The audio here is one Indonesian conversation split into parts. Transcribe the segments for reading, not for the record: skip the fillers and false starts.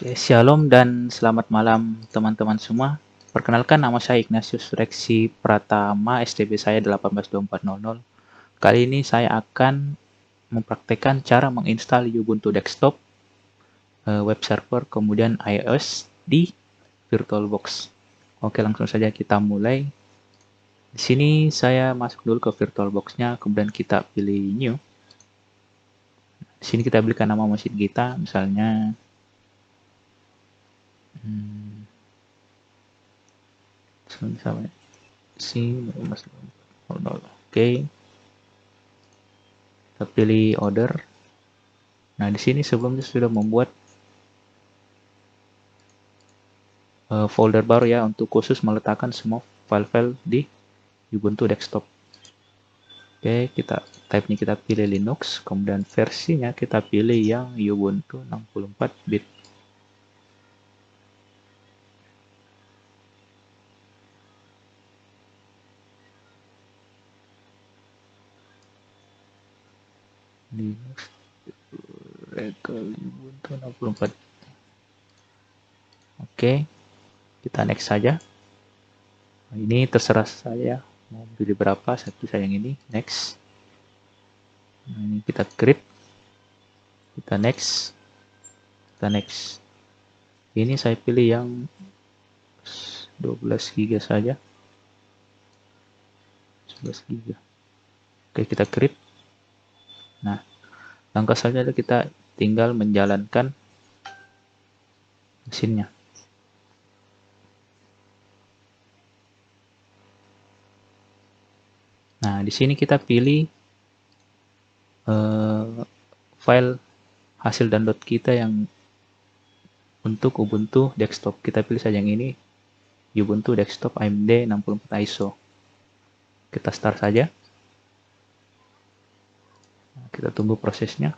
Oke, Shalom dan selamat malam teman-teman semua. Perkenalkan, nama saya Ignatius Reksi Pratama, STB saya 182400. Kali ini saya akan mempraktekkan cara menginstal Ubuntu Desktop, web server, kemudian iOS di VirtualBox. Oke, langsung saja kita mulai. Di sini saya masuk dulu ke VirtualBox-nya, kemudian kita pilih New. Di sini kita berikan nama mesin kita, misalnya misalnya Oke, kita pilih order. Nah, di sini sebelumnya sudah membuat folder baru ya untuk khusus meletakkan semua file-file di Ubuntu Desktop. Oke, kita pilih Linux, kemudian versinya kita pilih yang Ubuntu 64 bit. Linux Ubuntu 64. Oke, kita next saja. Nah, ini terserah saya mau pilih berapa, saya pilih yang ini, next. Nah, ini kita create, kita next, ini saya pilih yang 12 GB saja, 11 GB. Oke, kita create. Nah, langkah selanjutnya kita tinggal menjalankan mesinnya. Nah, di sini kita pilih file hasil download kita yang untuk Ubuntu Desktop. Kita pilih saja yang ini, Ubuntu Desktop AMD 64 ISO. Kita start saja. Nah, kita tunggu prosesnya.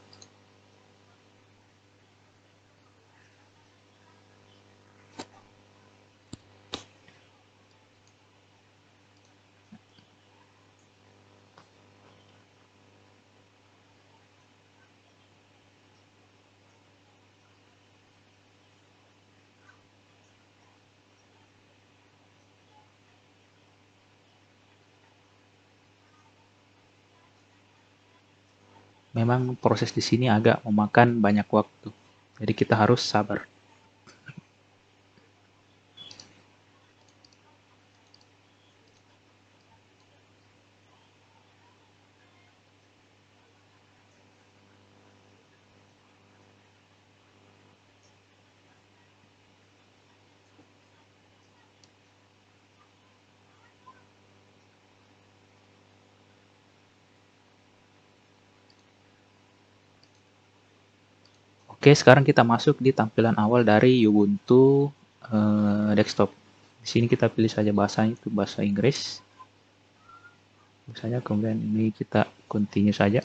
Memang proses di sini agak memakan banyak waktu. Jadi kita harus sabar. Oke, sekarang kita masuk di tampilan awal dari Ubuntu Desktop. Di sini kita pilih saja bahasanya itu bahasa Inggris. Misalnya kemudian ini kita continue saja.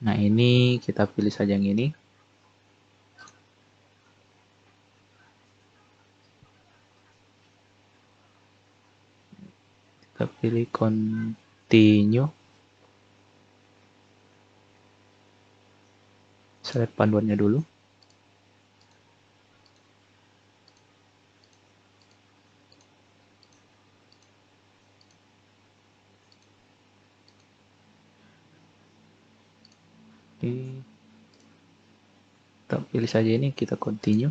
Nah, ini kita pilih saja yang ini. Kita pilih continue. Saya lihat panduannya dulu. Oke. Kita pilih saja ini, kita continue.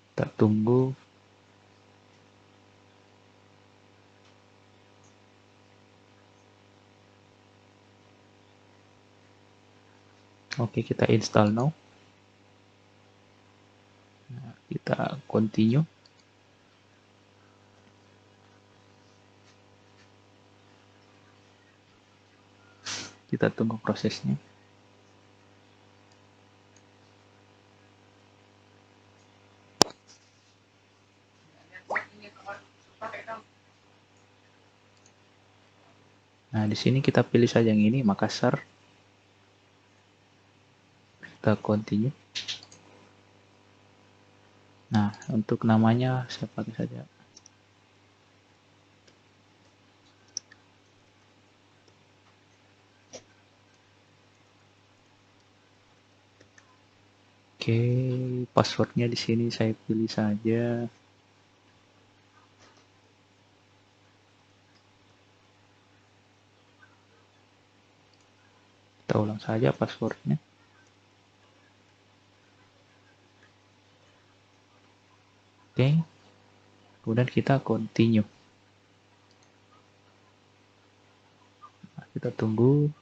Kita tunggu. Oke, kita install now. Nah, kita continue. Kita tunggu prosesnya. Nah, di sini kita pilih saja yang ini, Makassar. Kita continue. Nah, untuk namanya saya pakai saja Oke, passwordnya di sini saya pilih saja. Kita ulang saja passwordnya. Oke, kemudian kita continue. Nah, kita tunggu.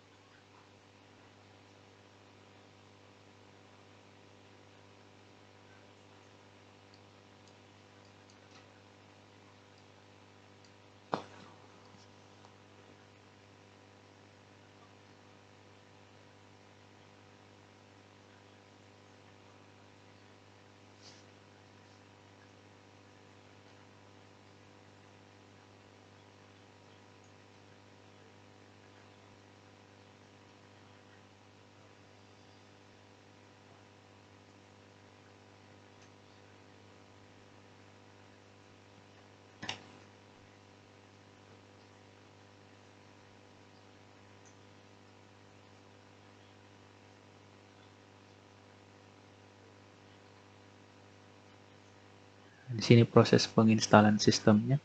Di sini proses penginstalan sistemnya.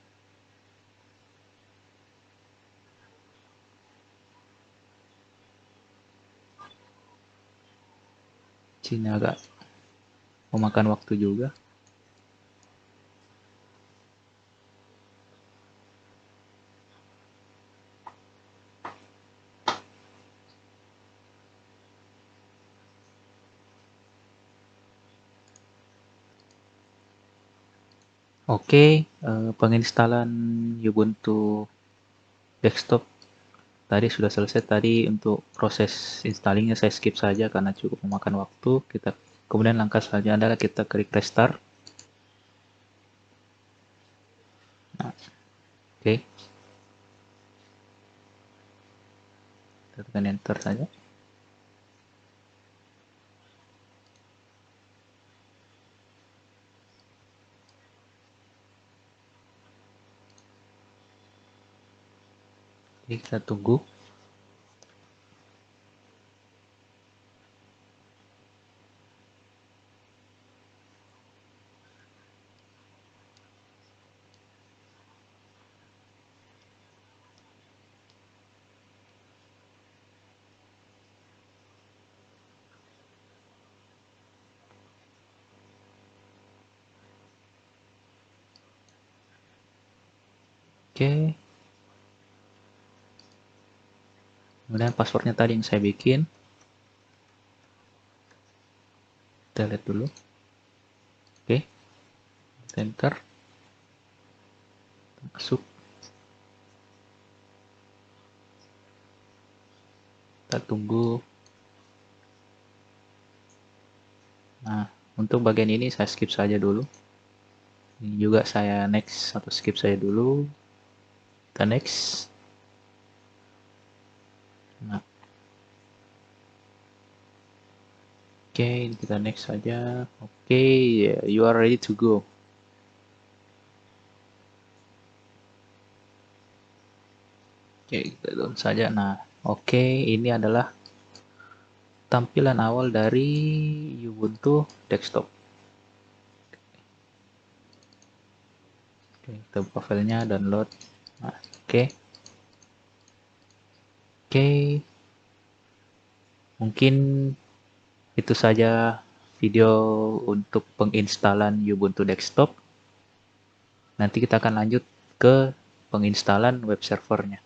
Sini agak memakan waktu juga. Oke, penginstalan Ubuntu desktop tadi sudah selesai. Tadi untuk proses installingnya saya skip saja karena cukup memakan waktu. Kemudian langkah selanjutnya adalah kita klik restart. Nah, oke, kita tekan enter saja. Oke, kita tunggu. Oke, kemudian passwordnya tadi yang saya bikin. Kita lihat dulu. Oke, enter, masuk. Kita tunggu. Nah, untuk bagian ini saya skip saja dulu. Ini juga saya next atau skip saja dulu. Kita next. Nah, oke, kita next saja. Oke, you are ready to go. Oke, kita down saja. Nah, oke, ini adalah tampilan awal dari Ubuntu desktop. Oke, kita buka filenya, download. Nah, oke. Oke, mungkin itu saja video untuk penginstalan Ubuntu desktop. Nanti kita akan lanjut ke penginstalan web servernya.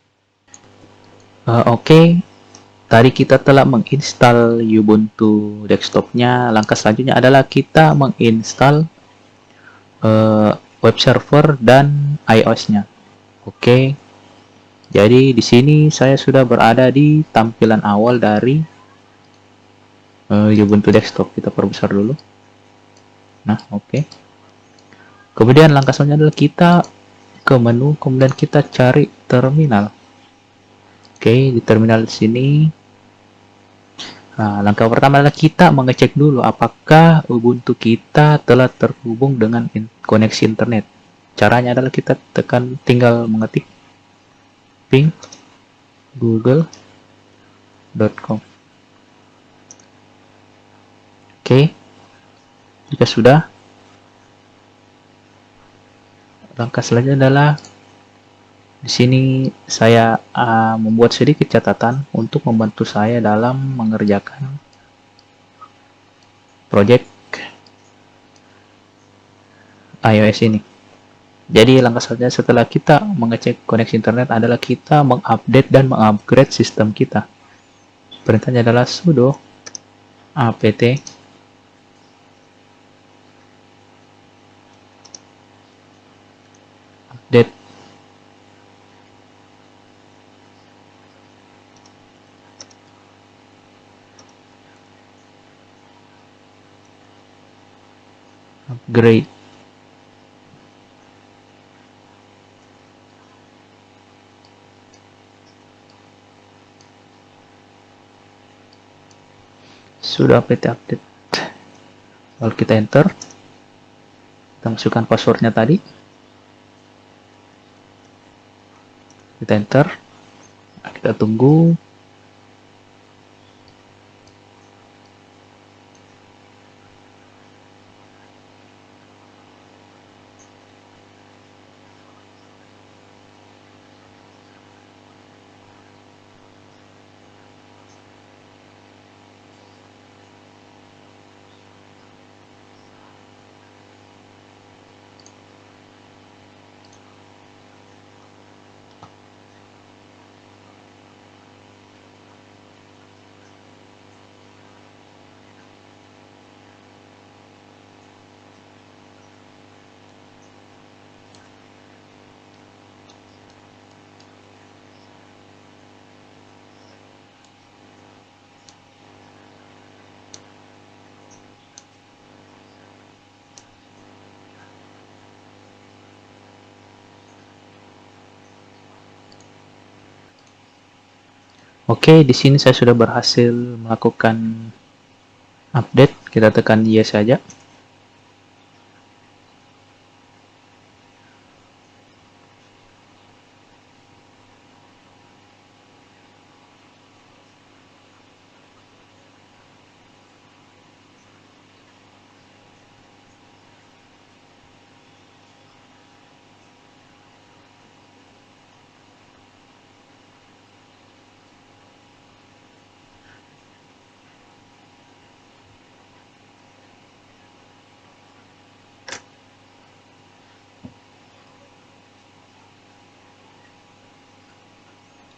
Oke, tadi kita telah menginstal Ubuntu desktopnya. Langkah selanjutnya adalah kita menginstal web server dan iOS-nya. Oke, jadi di sini saya sudah berada di tampilan awal dari Ubuntu desktop. Kita perbesar dulu. Nah, oke. Kemudian langkah selanjutnya adalah kita ke menu, kemudian kita cari terminal. Oke, di terminal di sini. Nah, langkah pertama adalah kita mengecek dulu apakah Ubuntu kita telah terhubung dengan koneksi internet. Caranya adalah kita tinggal mengetik ping google.com. Oke, Jika sudah, langkah selanjutnya adalah di sini saya membuat sedikit catatan untuk membantu saya dalam mengerjakan project iOS ini. Jadi langkah selanjutnya setelah kita mengecek koneksi internet adalah kita mengupdate dan mengupgrade sistem kita. Perintahnya adalah sudo apt update upgrade. Sudah apt update. Lalu kita enter. Kita masukkan passwordnya tadi. Kita enter. Kita tunggu. Oke, di sini saya sudah berhasil melakukan update. Kita tekan yes saja.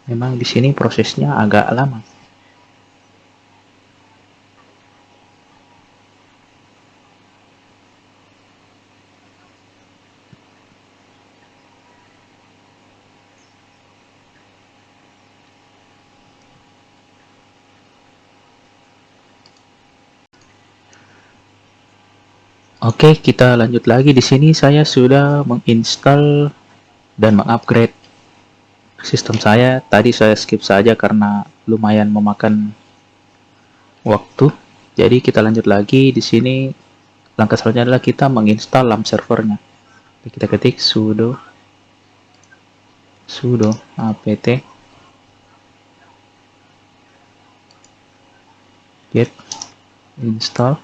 Memang di sini prosesnya agak lama. Oke, kita lanjut lagi. Di sini saya sudah menginstal dan mengupgrade sistem saya. Tadi saya skip saja karena lumayan memakan waktu. Jadi kita lanjut lagi. Di sini langkah selanjutnya adalah kita menginstal LAMP servernya. Kita ketik sudo apt get install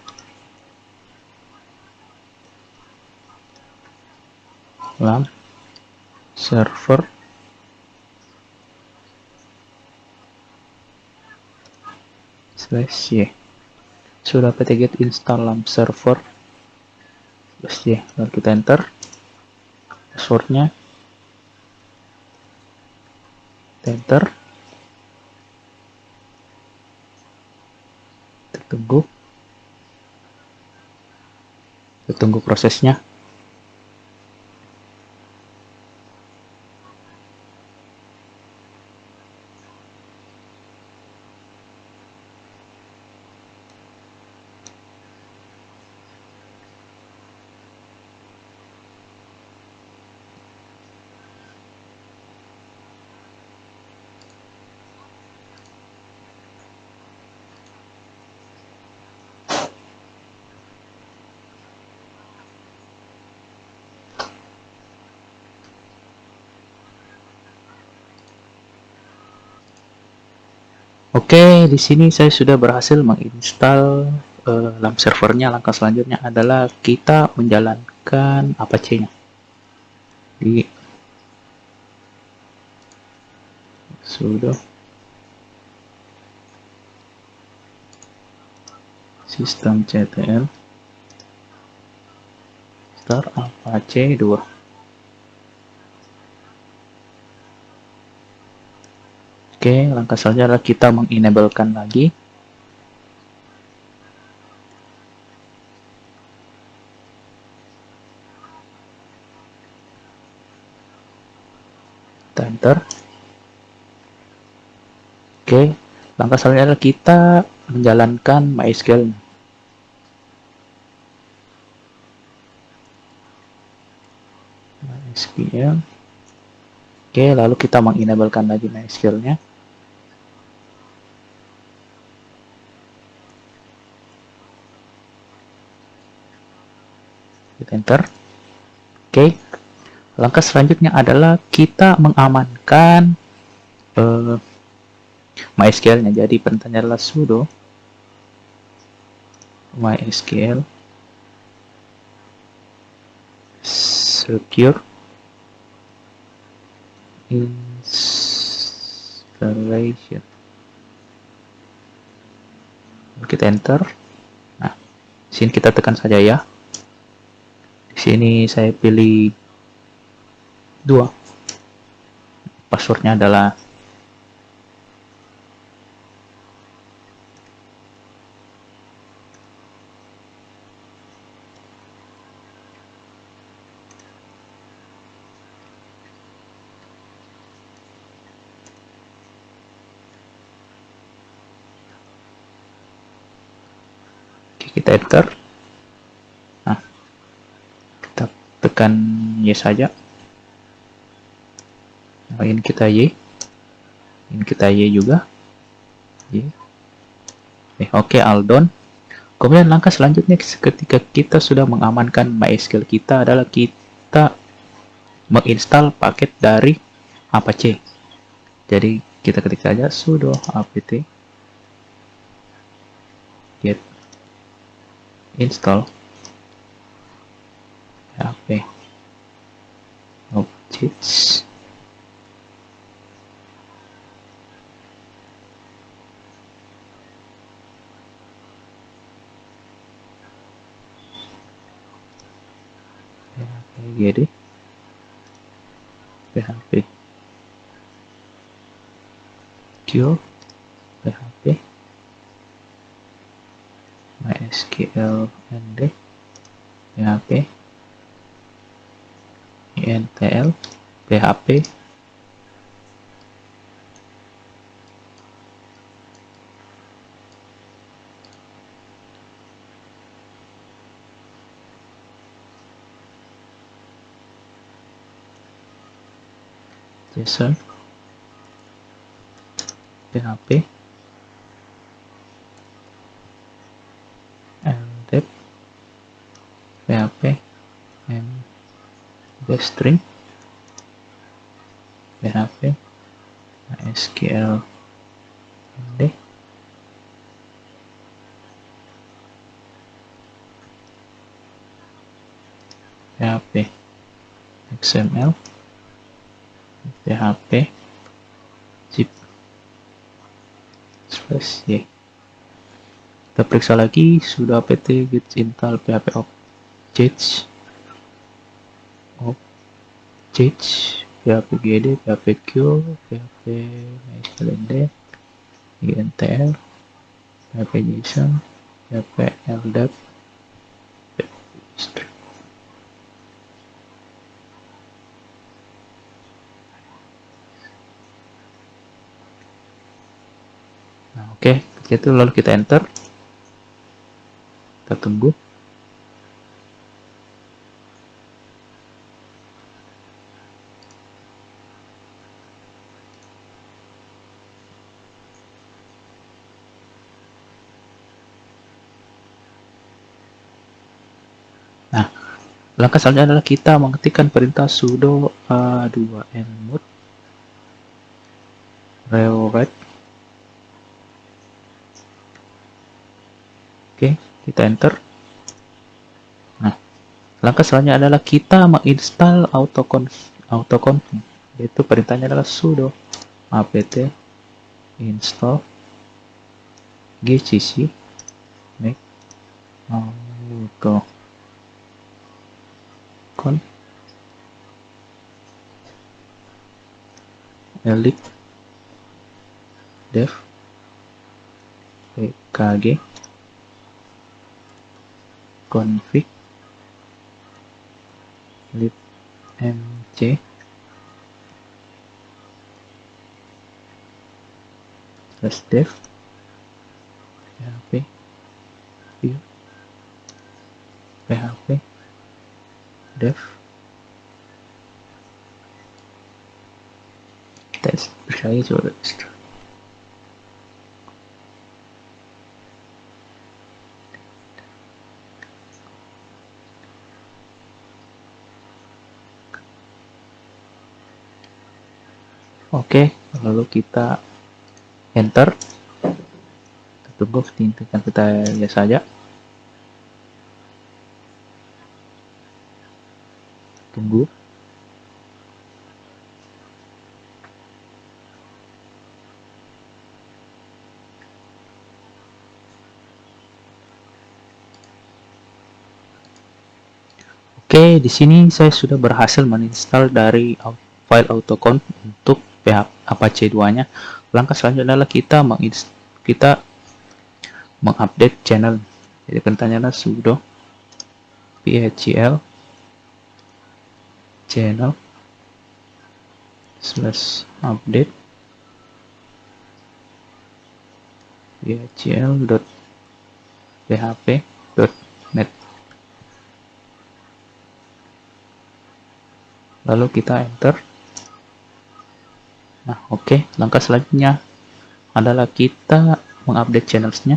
LAMP server /y. Sudah apt get install LAMP server /y. Lalu kita enter passwordnya, kita enter, kita tunggu prosesnya. Oke, di sini saya sudah berhasil menginstal dalam servernya. Langkah selanjutnya adalah kita menjalankan Apache-nya di sudo systemctl start apache 2. Oke, langkah selanjutnya adalah kita mengenablekan lagi. Kita enter. Oke, langkah selanjutnya adalah kita menjalankan MySQL. MySQL. Oke, lalu kita mengenablekan lagi MySQL-nya. Kita enter. Oke, langkah selanjutnya adalah kita mengamankan MySQL-nya. Jadi perintahnya adalah sudo MySQL secure installation. Kita enter. Nah, sini kita tekan saja ya. Di sini saya pilih 2. Passwordnya adalah kita enter. Nah, kita tekan yes saja. Nah, ini kita Y, ini kita Y juga. Y. Oke, all done. Kemudian langkah selanjutnya ketika kita sudah mengamankan MySQL kita adalah kita menginstal paket dari Apache. Jadi kita ketik saja sudo apt get install php objects. php php cure php mysql nd php intl php JSON php mdep php string php mysql nd php xml php zip /y. Kita periksa lagi sudah apt get install php objects php gd php cure php mysql nd intl php json php ldap string. Nah, oke, itu lalu kita enter. Kita tunggu. Nah, langkah selanjutnya adalah kita mengetikkan perintah sudo a2nmod rewrite. Oke. kita enter. Nah, langkah selanjutnya adalah kita menginstal autoconf, yaitu perintahnya adalah sudo apt install gcc make autoconf elite dev pkg config libmc /dev php view php dev test saya coba test. Oke, lalu kita enter. Kita tunggu, kita lihat saja. Tunggu. Oke, di sini saya sudah berhasil menginstal dari file autoconf untuk Apache 2-nya. Langkah selanjutnya adalah kita mengupdate channel. Jadi perintahnya adalah sudo phcl channel /update phcl.php.net. Lalu kita enter. Nah, oke. Langkah selanjutnya adalah kita mengupdate channelsnya.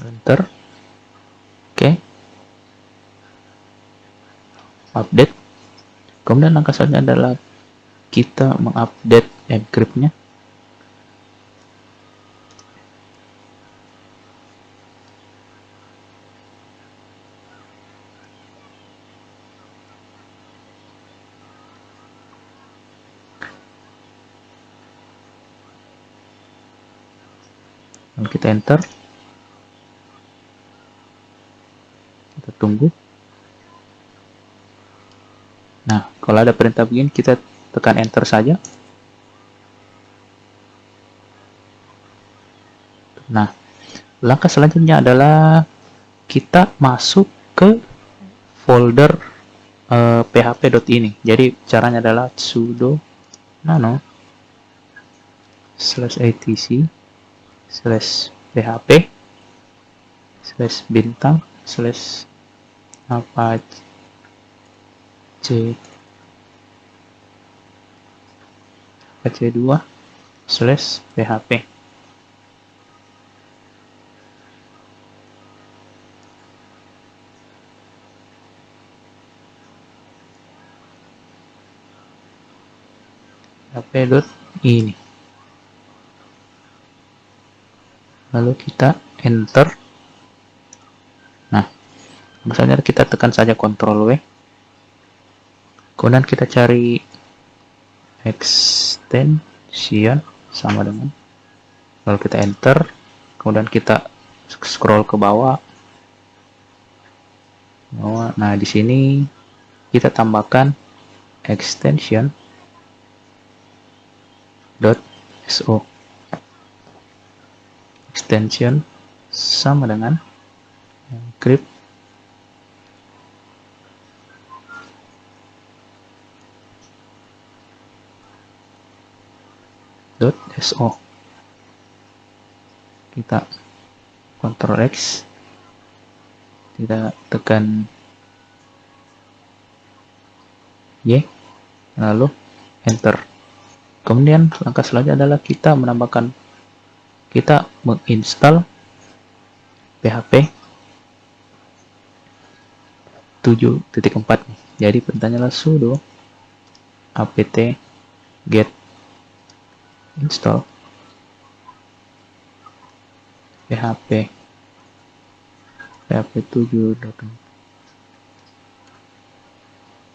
Enter. Oke. Update. Kemudian langkah selanjutnya adalah kita mengupdate encrypt-nya. Lalu kita enter. Kita tunggu. Nah, kalau ada perintah begini, kita tekan enter saja. Nah, langkah selanjutnya adalah kita masuk ke folder php.ini. Jadi caranya adalah sudo nano /etc /php /bintang /apache 2 /php. php.ini. Lalu kita enter. Nah, misalnya kita tekan saja Ctrl W. Kemudian kita cari extension sama dengan, lalu kita enter. Kemudian kita scroll ke bawah. Nah, di sini kita tambahkan extension .so. Extension sama dengan encrypt .so. Kita Ctrl X, kita tekan Y, lalu enter. Kemudian langkah selanjutnya adalah kita menginstal PHP 7.4 nih. Jadi perintahnya adalah sudo apt get install php 7.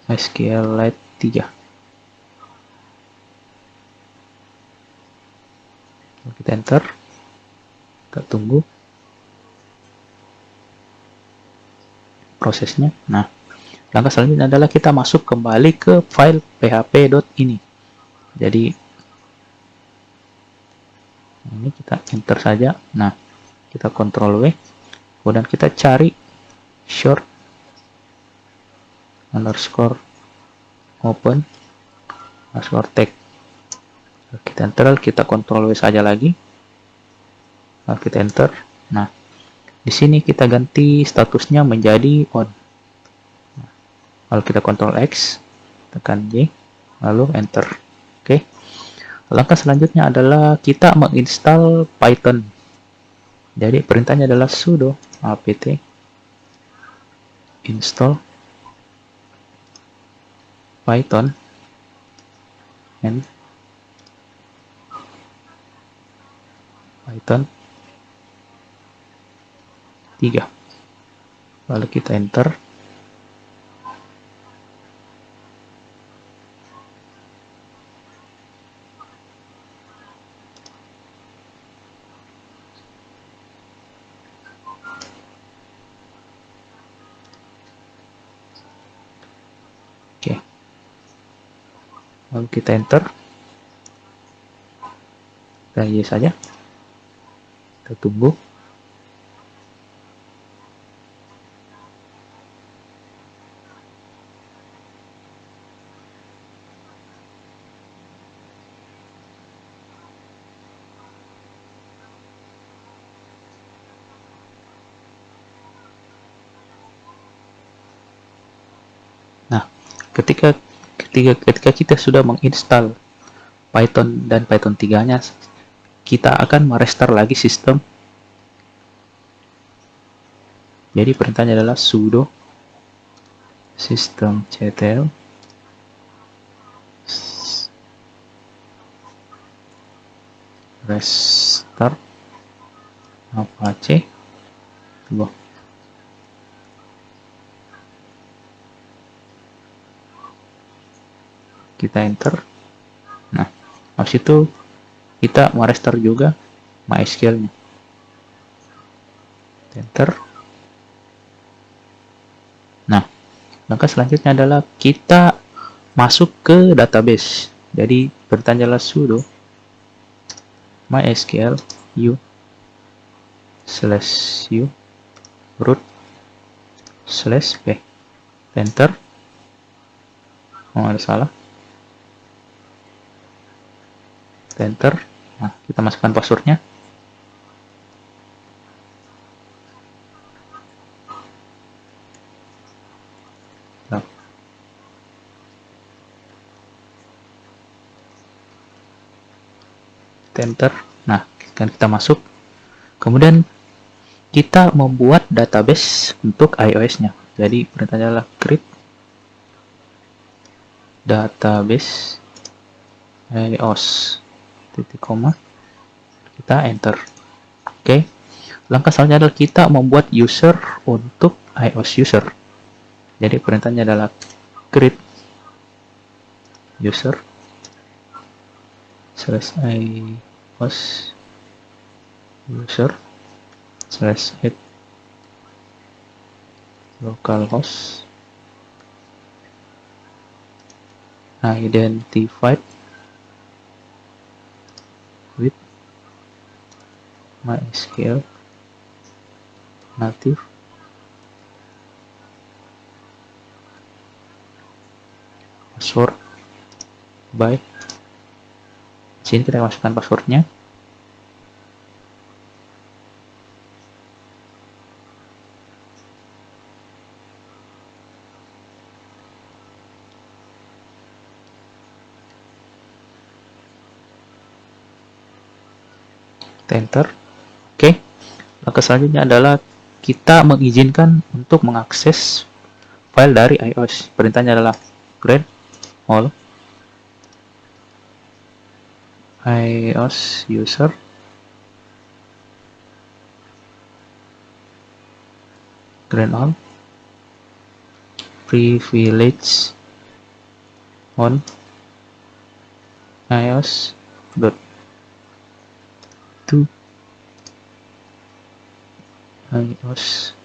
SQLite 3. Kita enter, kita tunggu prosesnya. Nah, langkah selanjutnya adalah kita masuk kembali ke file php.ini. Jadi ini kita enter saja. Nah, kita Ctrl W, kemudian kita cari short underscore open underscore tag. Kita enter, kita Ctrl W saja lagi. Lalu kita enter. Nah, di sini kita ganti statusnya menjadi on. Lalu kita Ctrl X, tekan Y, lalu enter. Oke. Langkah selanjutnya adalah kita menginstal Python. Jadi perintahnya adalah sudo apt install Python and Python 3. Lalu kita enter. Oke. Lalu kita enter. Kita yes saja. Kita tunggu. Nah, ketika kita sudah menginstal Python dan Python 3-nya, kita akan merestart lagi sistem. Jadi perintahnya adalah sudo systemctl restart apache. Tunggu. Kita enter. Nah, habis itu kita merestart juga MySQL-nya. Enter. Nah, langkah selanjutnya adalah kita masuk ke database. Jadi perintahnya adalah sudo MySQL u root /p. Enter. Oh, ada salah. Enter. Nah, kita masukkan passwordnya. Nah. Enter. Nah, kan kita masuk. Kemudian kita membuat database untuk iOS-nya. Jadi perintahnya adalah create database iOS titik koma, kita enter. Oke. Langkah selanjutnya adalah kita membuat user untuk iOS user. Jadi perintahnya adalah create user /iOS user /add localhost identified with MySQL native password by. Sini kita masukkan passwordnya. Enter. Oke. Langkah selanjutnya adalah kita mengizinkan untuk mengakses file dari iOS. Perintahnya adalah create all iOS user create all privilege on iOS dot to iOS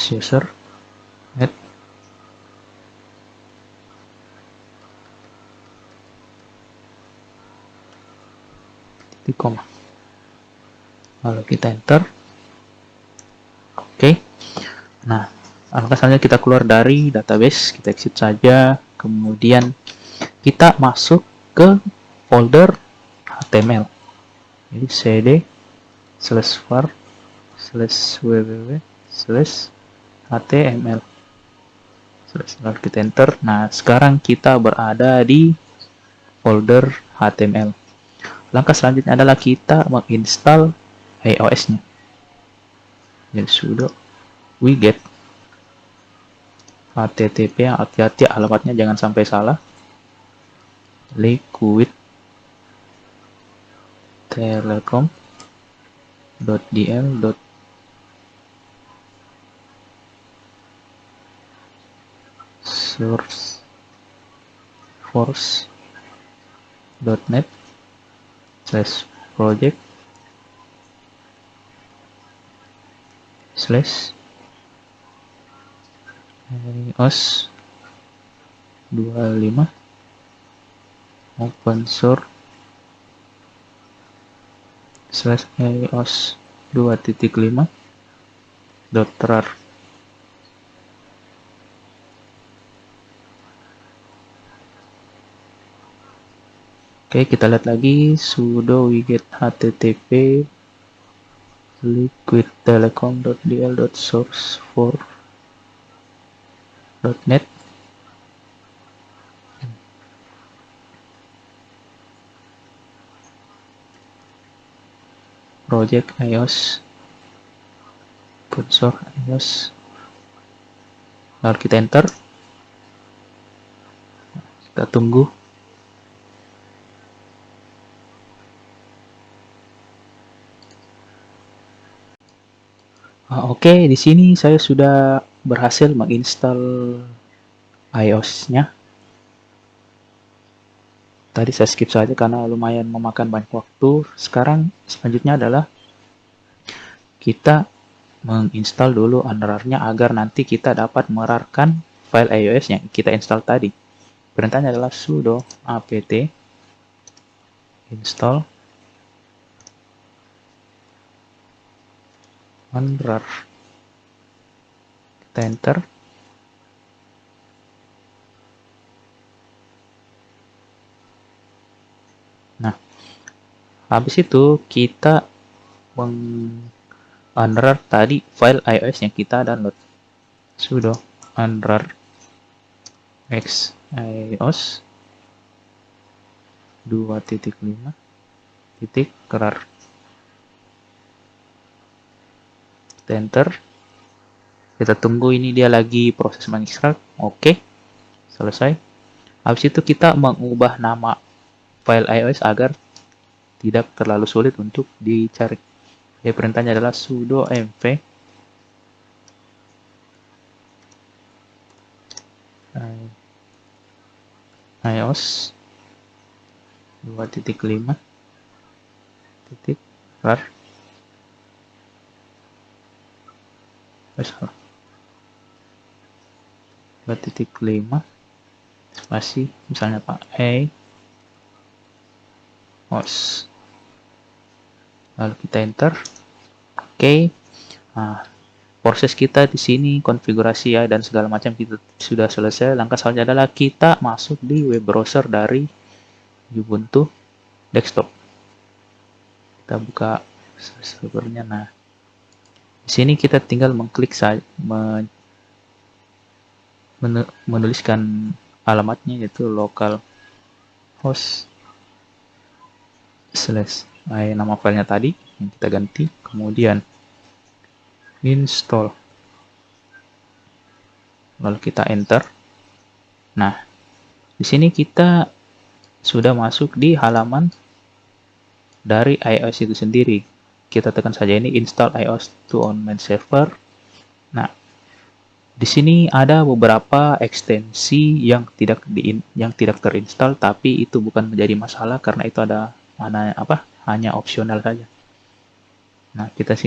user add titik koma, lalu kita enter. Oke. Nah, alangkah selanjutnya kita keluar dari database, kita exit saja, kemudian kita masuk ke folder HTML. Jadi cd /var /www /html. Lalu kita enter. Nah, sekarang kita berada di folder HTML. Langkah selanjutnya adalah kita menginstal iOS-nya. Jadi sudo wget http, hati-hati alamatnya jangan sampai salah, liquid telecom.dl sourceforce.net /project /iOS 25 open source /iOS 2.5.rar. Oke, kita lihat lagi sudo wget http liquidtelecom.dl.sourceforce.net project iOS sponsor iOS, lalu kita enter, kita tunggu. Oke, di sini saya sudah berhasil menginstal iOS-nya. Tadi saya skip saja karena lumayan memakan banyak waktu. Sekarang selanjutnya adalah kita menginstal dulu unrar-nya agar nanti kita dapat merarkan file iOS yang kita install tadi. Perintahnya adalah sudo apt install unrar. Kita enter. Nah, habis itu kita unrar tadi file iOS yang kita download. Sudo unrar x iOS 2.5.rar. Kita enter. Kita tunggu ini dia lagi proses mengekstrak. Oke, selesai. Habis itu kita mengubah nama file iOS agar tidak terlalu sulit untuk dicari. Ya, perintahnya adalah sudo mv iOS 2.5.rar. 2.5 spasi misalnya Pak iOS, lalu kita enter. Oke. Nah, proses kita di sini konfigurasi ya dan segala macam kita sudah selesai. Langkah selanjutnya adalah kita masuk di web browser dari Ubuntu desktop. Kita buka servernya. Nah, di sini kita tinggal mengklik saja, menuliskan alamatnya yaitu localhost slash nama filenya tadi yang kita ganti, kemudian install, lalu kita enter. Nah, di sini kita sudah masuk di halaman dari iOS itu sendiri. Kita tekan saja ini install iOS to on main server. Nah, di sini ada beberapa ekstensi yang tidak terinstall, tapi itu bukan menjadi masalah karena itu hanya opsional saja. Nah, kita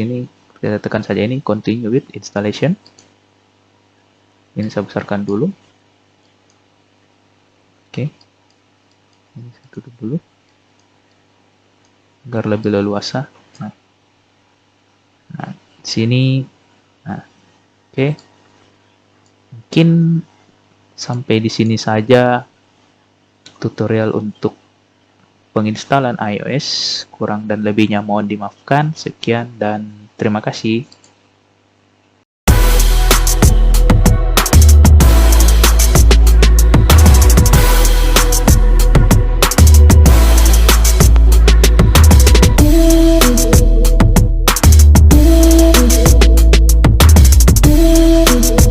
tekan saja ini continue with installation. Ini saya besarkan dulu. Oke. Ini saya tutup dulu agar lebih leluasa. Nah, sini. Nah, oke. Mungkin sampai di sini saja tutorial untuk penginstalan iOS. Kurang dan lebihnya mohon dimaafkan. Sekian dan terima kasih.